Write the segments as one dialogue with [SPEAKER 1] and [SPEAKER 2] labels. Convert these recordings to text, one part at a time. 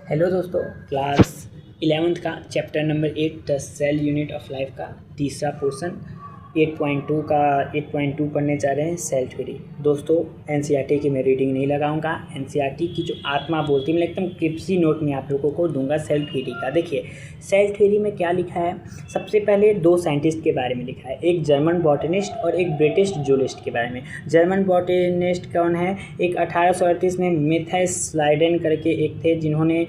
[SPEAKER 1] Hello दोस्तों, class 11th का chapter number 8 the cell unit of life का तीसरा पोर्शन 8.2 का 8.2 पढ़ने जा रहे हैं, सेल थ्योरी। दोस्तों, एनसीईआरटी की मैं रीडिंग नहीं लगाऊंगा। एनसीईआरटी की जो आत्मा बोलती है, मैं एकदम क्रिप्सी नोट में आप लोगों को दूंगा सेल थ्योरी का। देखिए, सेल थ्योरी में क्या लिखा है। सबसे पहले दो साइंटिस्ट के बारे में लिखा है, एक जर्मन बॉटनिस्ट और एक ब्रिटिश जूलॉजिस्ट के बारे में। जर्मन बॉटनिस्ट कौन है? एक 1838 में मैथ्यूस स्लाइडेन करके एक थे, जिन्होंने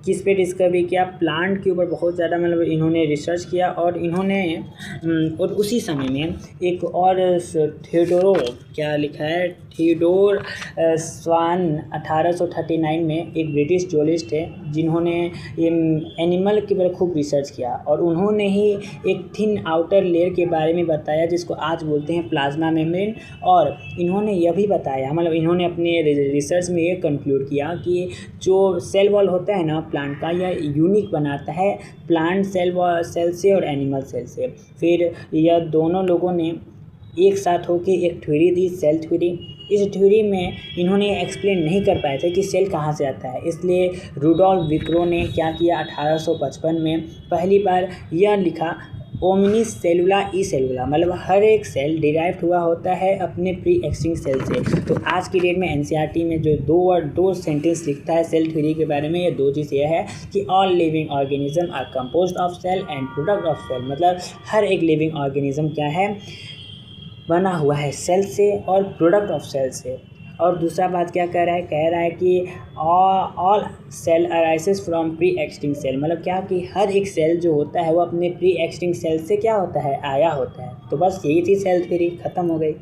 [SPEAKER 1] किस पे डिस्कवरी किया, प्लांट के ऊपर बहुत ज़्यादा मतलब इन्होंने रिसर्च किया। और इन्होंने और उसी समय में एक और थियोडोर क्या लिखा है, थियोडोर स्वान 1839 में एक ब्रिटिश जूलॉजिस्ट है, जिन्होंने एनिमल के ऊपर खूब रिसर्च किया। और उन्होंने ही एक थिन आउटर लेयर के बारे में बताया, जिसको आज बोलते हैं प्लाज्मा मेम्ब्रेन। और इन्होंने यह भी बताया, मतलब इन्होंने अपने रिसर्च में ये कंक्लूड किया कि जो सेल वॉल होता है ना प्लांट का, यह यूनिक बनाता है प्लांट सेल से और एनिमल सेल से। फिर यह दोनों लोगों ने एक साथ होकर एक थ्योरी दी, सेल थ्योरी। इस थ्योरी में इन्होंने एक्सप्लेन नहीं कर पाए थे कि सेल कहाँ से आता है, इसलिए रुडोल्फ विक्रो ने क्या किया, 1855 में पहली बार यह लिखा, ओमनिस सेलुला ई सेलुला, मतलब हर एक सेल डिराइव हुआ होता है अपने प्री एक्सटिंक्ट सेल से। तो आज की डेट में एनसीईआरटी में जो दो सेंटेंस लिखता है सेल थ्योरी के बारे में, ये दो चीज़ यह है कि all living organism are composed of cell and product of cell, मतलब हर एक लिविंग ऑर्गेनिज्म क्या है, बना हुआ है सेल से और प्रोडक्ट ऑफ सेल से। और दूसरा बात क्या कह रहा है कि all cell arises from pre existing cell, मतलब क्या कि हर एक सेल जो होता है वो अपने प्री एक्सटिंक्ट सेल से क्या होता है, आया होता है। तो बस यही थी सेल थ्योरी, ख़त्म हो गई।